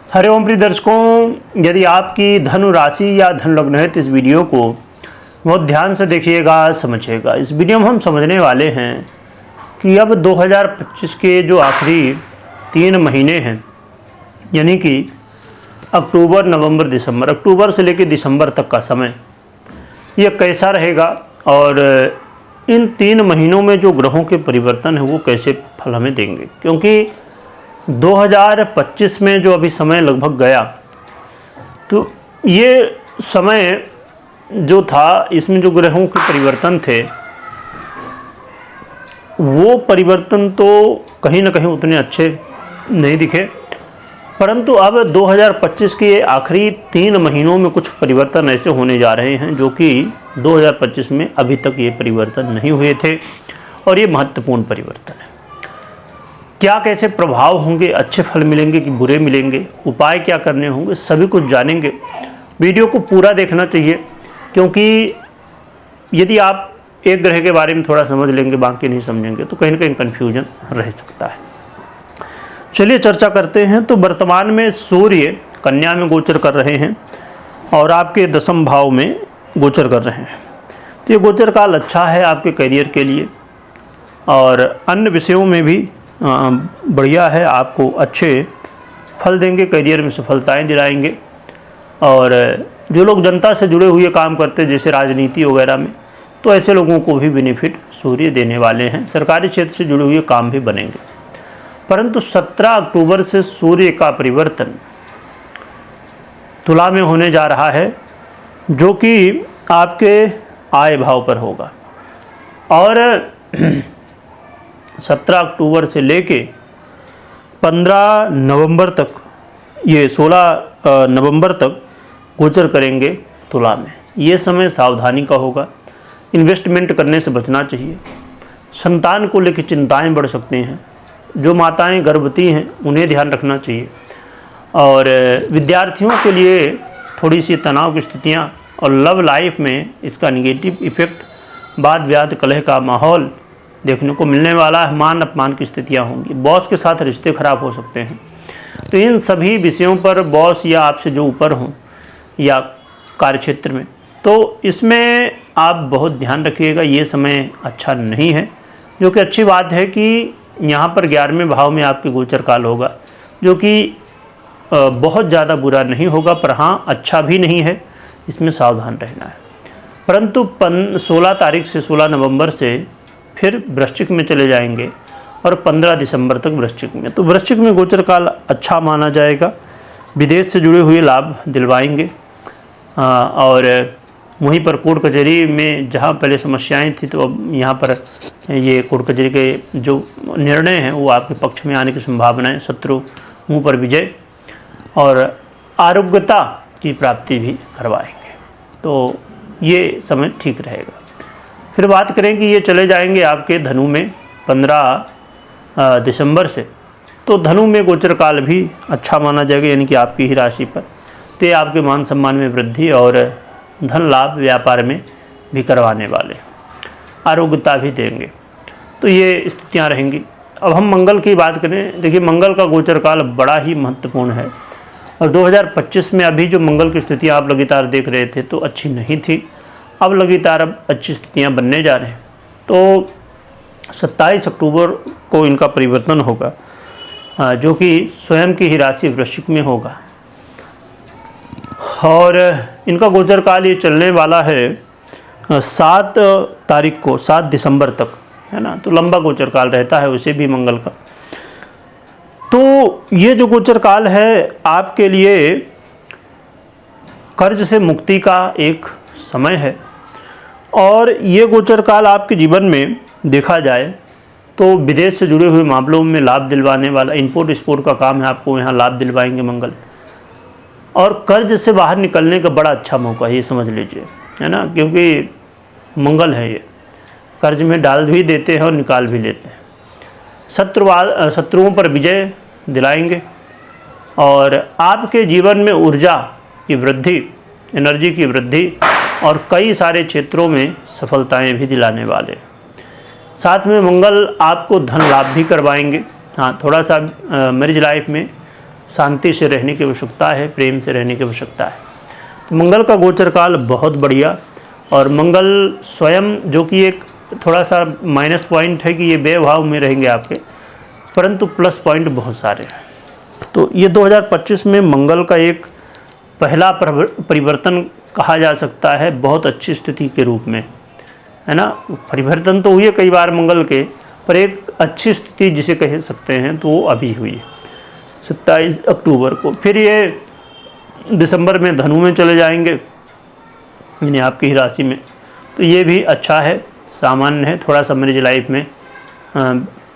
हरिओम प्रिय दर्शकों, यदि आपकी धनु राशि या धन लग्न है तो इस वीडियो को बहुत ध्यान से देखिएगा, समझिएगा। इस वीडियो में हम समझने वाले हैं कि अब 2025 के जो आखिरी 3 महीने हैं, यानी कि अक्टूबर, नवंबर, दिसंबर, अक्टूबर से लेकर दिसंबर तक का समय, ये कैसा रहेगा और इन 3 महीनों में जो ग्रहों के परिवर्तन है वो कैसे फल हमें देंगे। क्योंकि 2025 में जो अभी समय लगभग गया, तो ये समय जो था, इसमें जो ग्रहों के परिवर्तन थे वो परिवर्तन तो कहीं ना कहीं उतने अच्छे नहीं दिखे, परंतु अब 2025 के आखिरी 3 महीनों में कुछ परिवर्तन ऐसे होने जा रहे हैं जो कि 2025 में अभी तक ये परिवर्तन नहीं हुए थे, और ये महत्वपूर्ण परिवर्तन है। क्या कैसे प्रभाव होंगे, अच्छे फल मिलेंगे कि बुरे मिलेंगे, उपाय क्या करने होंगे, सभी कुछ जानेंगे। वीडियो को पूरा देखना चाहिए, क्योंकि यदि आप एक ग्रह के बारे में थोड़ा समझ लेंगे, बाकी नहीं समझेंगे, तो कहीं ना कहीं कन्फ्यूजन रह सकता है। चलिए चर्चा करते हैं। तो वर्तमान में सूर्य कन्या में गोचर कर रहे हैं और आपके 10वें भाव में गोचर कर रहे हैं। तो ये गोचर काल अच्छा है आपके करियर के लिए, और अन्य विषयों में भी बढ़िया है, आपको अच्छे फल देंगे, करियर में सफलताएं दिलाएंगे। और जो लोग जनता से जुड़े हुए काम करते हैं, जैसे राजनीति वगैरह में, तो ऐसे लोगों को भी बेनिफिट सूर्य देने वाले हैं। सरकारी क्षेत्र से जुड़े हुए काम भी बनेंगे। परंतु 17 अक्टूबर से सूर्य का परिवर्तन तुला में होने जा रहा है, जो कि आपके आय भाव पर होगा। और 17 अक्टूबर से लेके 15 नवंबर तक, ये 16 नवंबर तक गोचर करेंगे तुला में। ये समय सावधानी का होगा, इन्वेस्टमेंट करने से बचना चाहिए। संतान को लेकर चिंताएं बढ़ सकती हैं। जो माताएं गर्भवती हैं उन्हें ध्यान रखना चाहिए। और विद्यार्थियों के लिए थोड़ी सी तनाव की स्थितियाँ, और लव लाइफ में इसका निगेटिव इफेक्ट, वाद विवाद, कलह का माहौल देखने को मिलने वाला है। मान अपमान की स्थितियाँ होंगी। बॉस के साथ रिश्ते खराब हो सकते हैं। तो इन सभी विषयों पर, बॉस या आपसे जो ऊपर हों या कार्यक्षेत्र में, तो इसमें आप बहुत ध्यान रखिएगा। ये समय अच्छा नहीं है, जो कि अच्छी बात है कि यहाँ पर 11वें भाव में आपके गोचर काल होगा, जो कि बहुत ज़्यादा बुरा नहीं होगा, पर हाँ अच्छा भी नहीं है, इसमें सावधान रहना है। परंतु 16 तारीख से 16 नवंबर से फिर वृश्चिक में चले जाएंगे और 15 दिसंबर तक वृश्चिक में। तो वृश्चिक में गोचर काल अच्छा माना जाएगा। विदेश से जुड़े हुए लाभ दिलवाएंगे, और वहीं पर कोर्ट कचहरी में जहां पहले समस्याएं थी, तो अब यहां पर ये कोर्ट कचहरी के जो निर्णय हैं वो आपके पक्ष में आने की संभावना है। शत्रु मुंह पर विजय और आरोग्यता की प्राप्ति भी करवाएंगे, तो ये समय ठीक रहेगा। फिर बात करें कि ये चले जाएंगे आपके धनु में 15 दिसंबर से। तो धनु में गोचर काल भी अच्छा माना जाएगा, यानी कि आपकी ही राशि पर। तो ये आपके मान सम्मान में वृद्धि और धन लाभ व्यापार में भी करवाने वाले, आरोग्यता भी देंगे। तो ये स्थितियाँ रहेंगी। अब हम मंगल की बात करें। देखिए, मंगल का गोचर काल बड़ा ही महत्वपूर्ण है, और 2025 में अभी जो मंगल की स्थितियाँ आप लगातार देख रहे थे तो अच्छी नहीं थी। अब लगातार अब अच्छी स्थितियाँ बनने जा रहे हैं। तो 27 अक्टूबर को इनका परिवर्तन होगा, जो कि स्वयं की ही राशि वृश्चिक में होगा। और इनका गोचर काल ये चलने वाला है 7 तारीख को, 7 दिसंबर तक, है ना। तो लंबा गोचर काल रहता है उसे भी मंगल का। तो ये जो गोचर काल है आपके लिए कर्ज से मुक्ति का एक समय है, और ये गोचर काल आपके जीवन में देखा जाए तो विदेश से जुड़े हुए मामलों में लाभ दिलवाने वाला, इंपोर्ट एक्सपोर्ट का काम है, आपको यहाँ लाभ दिलवाएंगे मंगल। और कर्ज से बाहर निकलने का बड़ा अच्छा मौका है, ये समझ लीजिए, है ना, क्योंकि मंगल है ये, कर्ज में डाल भी देते हैं और निकाल भी लेते हैं। शत्रुओं पर विजय दिलाएंगे, और आपके जीवन में ऊर्जा की वृद्धि, एनर्जी की वृद्धि, और कई सारे क्षेत्रों में सफलताएं भी दिलाने वाले। साथ में मंगल आपको धन लाभ भी करवाएंगे। हाँ, थोड़ा सा मैरिज लाइफ में शांति से रहने की आवश्यकता है, प्रेम से रहने की आवश्यकता है। तो मंगल का गोचर काल बहुत बढ़िया, और मंगल स्वयं जो कि एक थोड़ा सा माइनस पॉइंट है कि ये व्यय में रहेंगे आपके, परंतु प्लस पॉइंट बहुत सारे हैं। तो ये 2025 में मंगल का एक पहला परिवर्तन कहा जा सकता है, बहुत अच्छी स्थिति के रूप में, है ना। परिवर्तन तो हुए कई बार मंगल के, पर एक अच्छी स्थिति जिसे कह सकते हैं तो वो अभी हुई है 27 अक्टूबर को। फिर ये दिसंबर में धनु में चले जाएंगे, यानी आपकी ही राशि में, तो ये भी अच्छा है, सामान्य है। थोड़ा सा मैरिज लाइफ में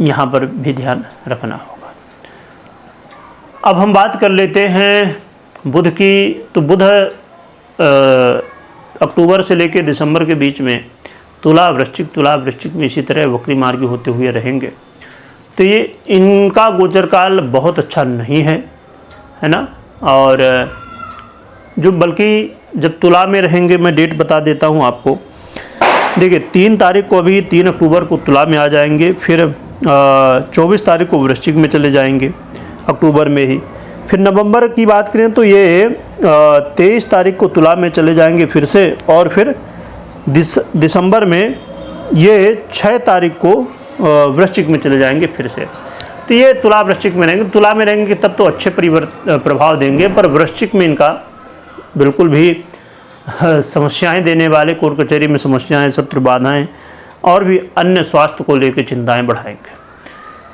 यहाँ पर भी ध्यान रखना होगा। अब हम बात कर लेते हैं बुध की। तो बुध अक्टूबर से लेकर दिसंबर के बीच में तुला वृश्चिक में इसी तरह वक्री मार्गी होते हुए रहेंगे। तो ये इनका गोचर काल बहुत अच्छा नहीं है, है ना। और जो बल्कि जब तुला में रहेंगे, मैं डेट बता देता हूँ आपको। देखिए 3 तारीख को, अभी 3 अक्टूबर को तुला में आ जाएंगे, फिर 24 तारीख को वृश्चिक में चले जाएंगे अक्टूबर में ही। फिर नवंबर की बात करें तो ये 23 तारीख को तुला में चले जाएंगे फिर से, और फिर दिसंबर में ये 6 तारीख को वृश्चिक में चले जाएंगे फिर से। तो ये तुला वृश्चिक में रहेंगे। तुला में रहेंगे तब तो अच्छे प्रभाव देंगे, पर वृश्चिक में इनका बिल्कुल भी समस्याएं देने वाले, कोर्ट कचहरी में समस्याएं, शत्रु बाधाएं और भी अन्य स्वास्थ्य को लेकर चिंताएं बढ़ाएंगे।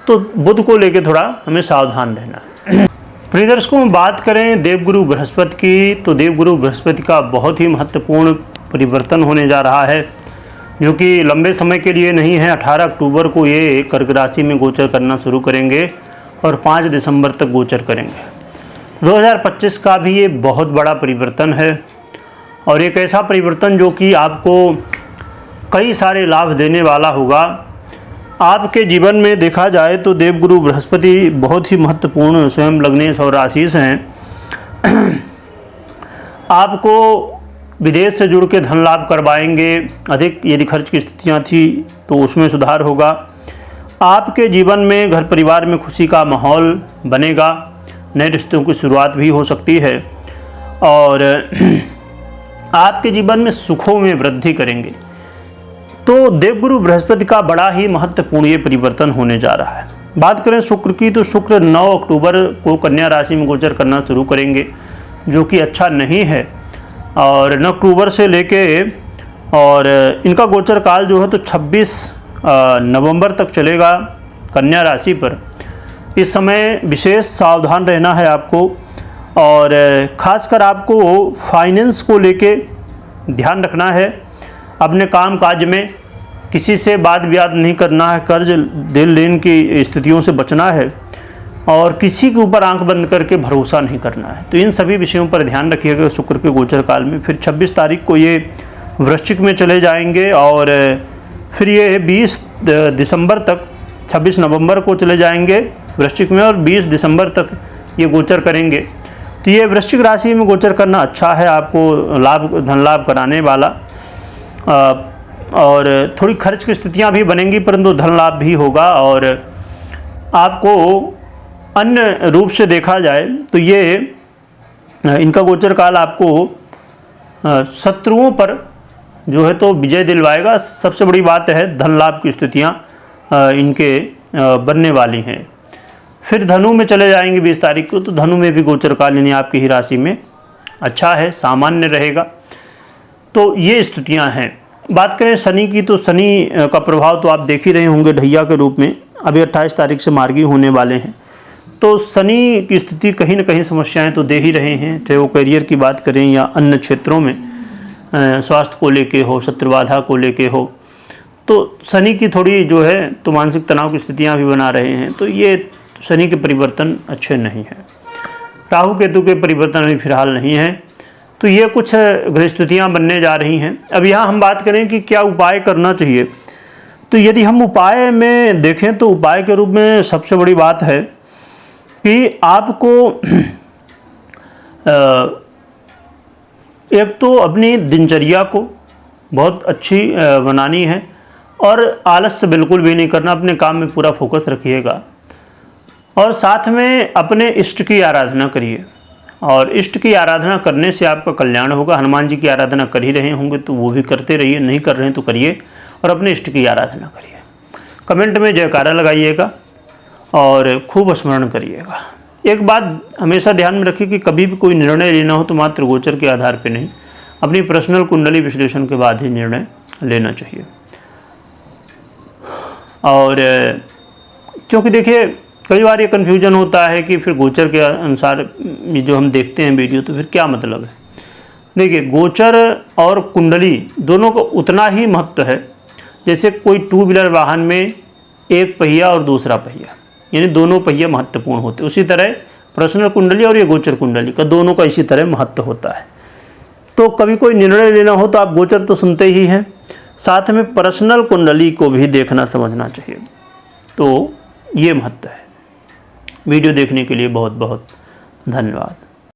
तो बुध को लेकर थोड़ा हमें सावधान रहना है। प्रिय दर्शकों, बात करें देवगुरु बृहस्पति की, तो देवगुरु बृहस्पति का बहुत ही महत्वपूर्ण परिवर्तन होने जा रहा है, जो कि लंबे समय के लिए नहीं है। 18 अक्टूबर को ये कर्क राशि में गोचर करना शुरू करेंगे और 5 दिसंबर तक गोचर करेंगे। 2025 का भी ये बहुत बड़ा परिवर्तन है, और एक ऐसा परिवर्तन जो कि आपको कई सारे लाभ देने वाला होगा। आपके जीवन में देखा जाए तो देवगुरु बृहस्पति बहुत ही महत्वपूर्ण स्वयं लग्नेश और राशि से हैं। आपको विदेश से जुड़ के धन लाभ करवाएंगे। अधिक यदि खर्च की स्थितियां थी तो उसमें सुधार होगा। आपके जीवन में घर परिवार में खुशी का माहौल बनेगा। नए रिश्तों की शुरुआत भी हो सकती है, और आपके जीवन में सुखों में वृद्धि करेंगे। तो देवगुरु बृहस्पति का बड़ा ही महत्वपूर्ण ये परिवर्तन होने जा रहा है। बात करें शुक्र की, तो शुक्र 9 अक्टूबर को कन्या राशि में गोचर करना शुरू करेंगे, जो कि अच्छा नहीं है। और 9 अक्टूबर से लेके और इनका गोचर काल जो है तो 26 नवंबर तक चलेगा कन्या राशि पर। इस समय विशेष सावधान रहना है आपको, और ख़ासकर आपको फाइनेंस को लेके ध्यान रखना है। अपने काम काज में किसी से वाद विवाद नहीं करना है, कर्ज देन लेन की स्थितियों से बचना है, और किसी के ऊपर आंख बंद करके भरोसा नहीं करना है। तो इन सभी विषयों पर ध्यान रखिएगा शुक्र के गोचर काल में। फिर 26 तारीख को ये वृश्चिक में चले जाएंगे, और फिर ये 20 दिसंबर तक, 26 नवंबर को चले जाएंगे वृश्चिक में, और 20 दिसंबर तक ये गोचर करेंगे। तो ये वृश्चिक राशि में गोचर करना अच्छा है, आपको लाभ, धन लाभ कराने वाला, और थोड़ी खर्च की स्थितियां भी बनेंगी, परंतु धन लाभ भी होगा। और आपको अन्य रूप से देखा जाए तो ये इनका गोचर काल आपको शत्रुओं पर जो है तो विजय दिलवाएगा। सबसे बड़ी बात है धन लाभ की स्थितियां इनके बनने वाली हैं। फिर धनु में चले जाएंगे 20 तारीख को, तो धनु में भी गोचर काल यानी आपकी ही राशि में अच्छा है, सामान्य रहेगा। तो ये स्थितियां हैं। बात करें शनि की, तो शनि का प्रभाव तो आप देख ही रहे होंगे ढैया के रूप में। अभी 28 तारीख से मार्गी होने वाले हैं। तो शनि की स्थिति कहीं ना कहीं समस्याएं तो दे ही रहे हैं, चाहे वो करियर की बात करें या अन्य क्षेत्रों में, स्वास्थ्य को लेके हो, शत्रु बाधा को लेके हो। तो शनि की थोड़ी जो है तो मानसिक तनाव की स्थितियाँ भी बना रहे हैं। तो ये शनि के परिवर्तन अच्छे नहीं हैं। राहु केतु के परिवर्तन अभी फिलहाल नहीं है। तो ये कुछ ग्रह स्थितियाँ बनने जा रही हैं। अब यहाँ हम बात करें कि क्या उपाय करना चाहिए, तो यदि हम उपाय में देखें तो उपाय के रूप में सबसे बड़ी बात है कि आपको एक तो अपनी दिनचर्या को बहुत अच्छी बनानी है, और आलस्य बिल्कुल भी नहीं करना। अपने काम में पूरा फोकस रखिएगा। और साथ में अपने इष्ट की आराधना करिए, और इष्ट की आराधना करने से आपका कल्याण होगा। हनुमान जी की आराधना कर ही रहे होंगे तो वो भी करते रहिए, नहीं कर रहे हैं तो करिए, और अपने इष्ट की आराधना करिए। कमेंट में जयकारा लगाइएगा और खूब स्मरण करिएगा। एक बात हमेशा ध्यान में रखिए कि कभी भी कोई निर्णय लेना हो तो मात्र गोचर के आधार पर नहीं, अपनी पर्सनल कुंडली विश्लेषण के बाद ही निर्णय लेना चाहिए। और क्योंकि देखिए कई बार ये कन्फ्यूजन होता है कि फिर गोचर के अनुसार जो हम देखते हैं वीडियो तो फिर क्या मतलब है। देखिए गोचर और कुंडली दोनों का उतना ही महत्व है जैसे कोई टू व्हीलर वाहन में एक पहिया और दूसरा पहिया, यानी दोनों पहिया महत्वपूर्ण होते हैं। उसी तरह पर्सनल कुंडली और ये गोचर कुंडली का दोनों का इसी तरह महत्व होता है। तो कभी कोई निर्णय लेना हो तो आप गोचर तो सुनते ही हैं, साथ में पर्सनल कुंडली को भी देखना समझना चाहिए। तो ये महत्व है। वीडियो देखने के लिए बहुत बहुत धन्यवाद।